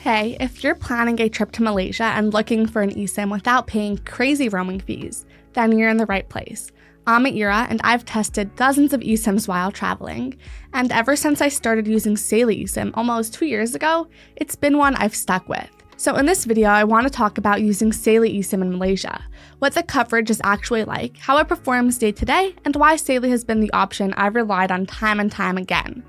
Hey, if you're planning a trip to Malaysia and looking for an eSIM without paying crazy roaming fees, then you're in the right place. I'm Ira, and I've tested dozens of eSIMs while traveling, and ever since I started using Saily eSIM almost 2 years ago, it's been one I've stuck with. So in this video, I want to talk about using Saily eSIM in Malaysia, what the coverage is actually like, how it performs day to day, and why Saily has been the option I've relied on time and time again.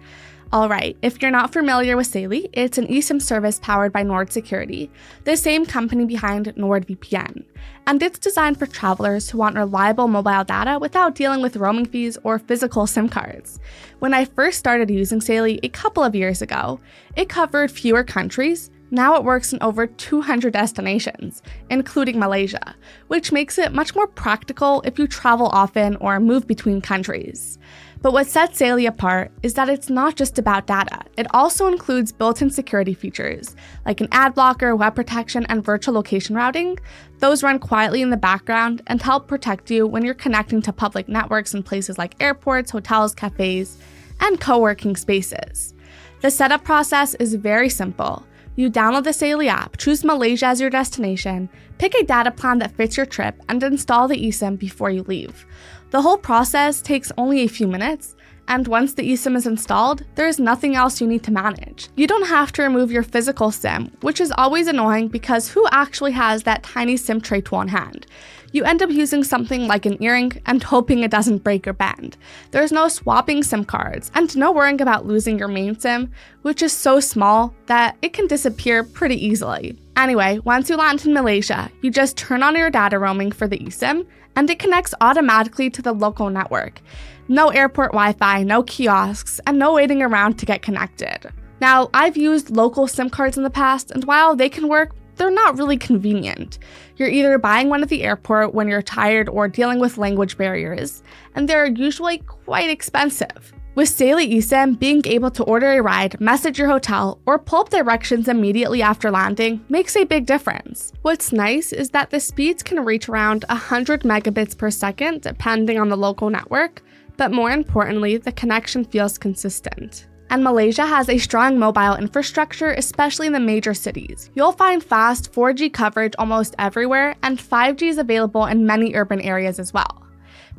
Alright, if you're not familiar with Saily, it's an eSIM service powered by Nord Security, the same company behind NordVPN. And it's designed for travelers who want reliable mobile data without dealing with roaming fees or physical SIM cards. When I first started using Saily a couple of years ago, it covered fewer countries. Now it works in over 200 destinations, including Malaysia, which makes it much more practical if you travel often or move between countries. But what sets Saily apart is that it's not just about data. It also includes built-in security features, like an ad blocker, web protection, and virtual location routing. Those run quietly in the background and help protect you when you're connecting to public networks in places like airports, hotels, cafés, and co-working spaces. The setup process is very simple. You download the Saily app, choose Malaysia as your destination, pick a data plan that fits your trip, and install the eSIM before you leave. The whole process takes only a few minutes, and once the eSIM is installed, there is nothing else you need to manage. You don't have to remove your physical SIM, which is always annoying because who actually has that tiny SIM tray tool on hand? You end up using something like an earring and hoping it doesn't break or bend. There's no swapping SIM cards, and no worrying about losing your main SIM, which is so small that it can disappear pretty easily. Anyway, once you land in Malaysia, you just turn on your data roaming for the eSIM, and it connects automatically to the local network. No airport Wi-Fi, no kiosks, and no waiting around to get connected. Now, I've used local SIM cards in the past, and while they can work, they're not really convenient. You're either buying one at the airport when you're tired or dealing with language barriers, and they're usually quite expensive. With Saily eSIM, being able to order a ride, message your hotel, or pull up directions immediately after landing makes a big difference. What's nice is that the speeds can reach around 100 megabits per second depending on the local network, but more importantly, the connection feels consistent. And Malaysia has a strong mobile infrastructure, especially in the major cities. You'll find fast 4G coverage almost everywhere, and 5G is available in many urban areas as well.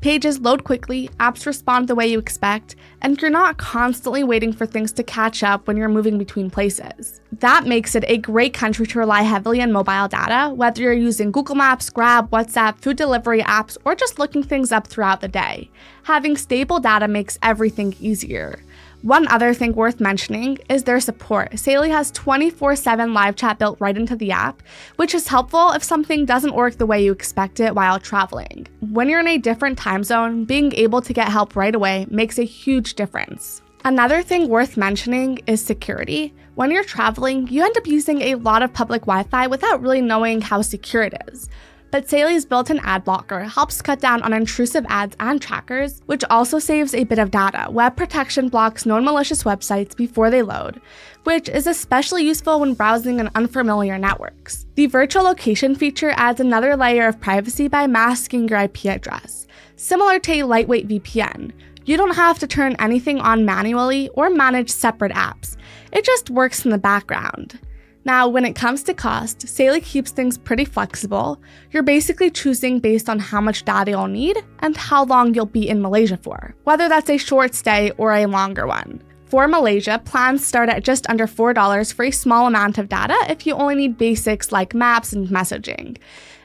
Pages load quickly, apps respond the way you expect, and you're not constantly waiting for things to catch up when you're moving between places. That makes it a great country to rely heavily on mobile data, whether you're using Google Maps, Grab, WhatsApp, food delivery apps, or just looking things up throughout the day. Having stable data makes everything easier. One other thing worth mentioning is their support. Saily has 24/7 live chat built right into the app, which is helpful if something doesn't work the way you expect it while traveling. When you're in a different time zone, being able to get help right away makes a huge difference. Another thing worth mentioning is security. When you're traveling, you end up using a lot of public Wi-Fi without really knowing how secure it is. But Saily's built-in ad blocker helps cut down on intrusive ads and trackers, which also saves a bit of data. Web protection blocks known malicious websites before they load, which is especially useful when browsing on unfamiliar networks. The virtual location feature adds another layer of privacy by masking your IP address. Similar to a lightweight VPN, you don't have to turn anything on manually or manage separate apps. It just works in the background. Now, when it comes to cost, Saily keeps things pretty flexible. You're basically choosing based on how much data you'll need and how long you'll be in Malaysia for, whether that's a short stay or a longer one. For Malaysia, plans start at just under $4 for a small amount of data if you only need basics like maps and messaging.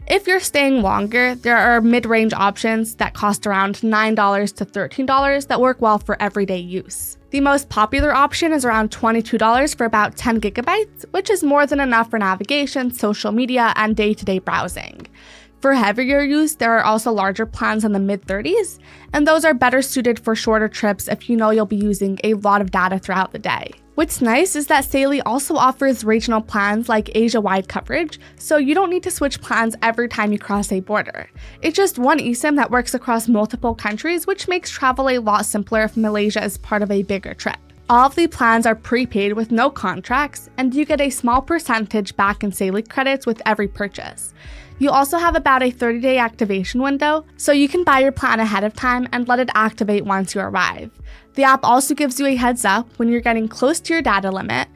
If you're staying longer, there are mid-range options that cost around $9 to $13 that work well for everyday use. The most popular option is around $22 for about 10 gigabytes, which is more than enough for navigation, social media, and day-to-day browsing. For heavier use, there are also larger plans in the mid-30s, and those are better suited for shorter trips if you know you'll be using a lot of data throughout the day. What's nice is that Saily also offers regional plans like Asia-wide coverage, so you don't need to switch plans every time you cross a border. It's just one eSIM that works across multiple countries, which makes travel a lot simpler if Malaysia is part of a bigger trip. All of the plans are prepaid with no contracts, and you get a small percentage back in Saily credits with every purchase. You also have about a 30-day activation window, so you can buy your plan ahead of time and let it activate once you arrive. The app also gives you a heads up when you're getting close to your data limit,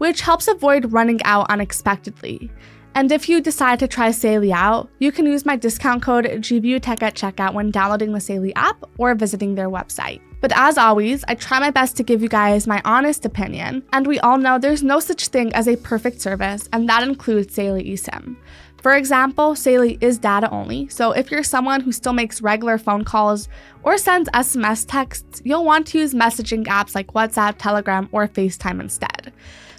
which helps avoid running out unexpectedly. And if you decide to try Saily out, you can use my discount code GVUTech at checkout when downloading the Saily app or visiting their website. But as always, I try my best to give you guys my honest opinion, and we all know there's no such thing as a perfect service, and that includes Saily eSIM. For example, Saily is data only, so if you're someone who still makes regular phone calls or sends SMS texts, you'll want to use messaging apps like WhatsApp, Telegram, or FaceTime instead.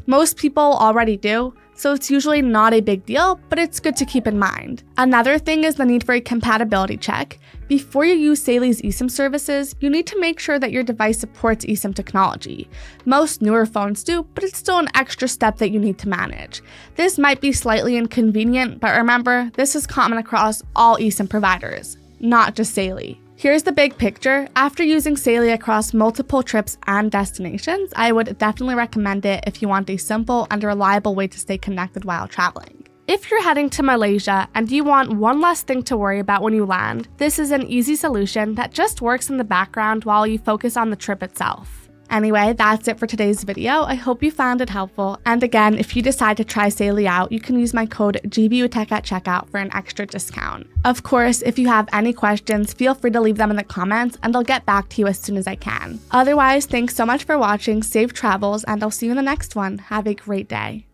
Most people already do, so it's usually not a big deal, but it's good to keep in mind. Another thing is the need for a compatibility check. Before you use Saily's eSIM services, you need to make sure that your device supports eSIM technology. Most newer phones do, but it's still an extra step that you need to manage. This might be slightly inconvenient, but remember, this is common across all eSIM providers, not just Saily. Here's the big picture. After using Saily across multiple trips and destinations, I would definitely recommend it if you want a simple and reliable way to stay connected while traveling. If you're heading to Malaysia and you want one less thing to worry about when you land, this is an easy solution that just works in the background while you focus on the trip itself. Anyway, that's it for today's video. I hope you found it helpful. And again, if you decide to try Saily out, you can use my code GVUTech at checkout for an extra discount. Of course, if you have any questions, feel free to leave them in the comments and I'll get back to you as soon as I can. Otherwise, thanks so much for watching, safe travels, and I'll see you in the next one. Have a great day.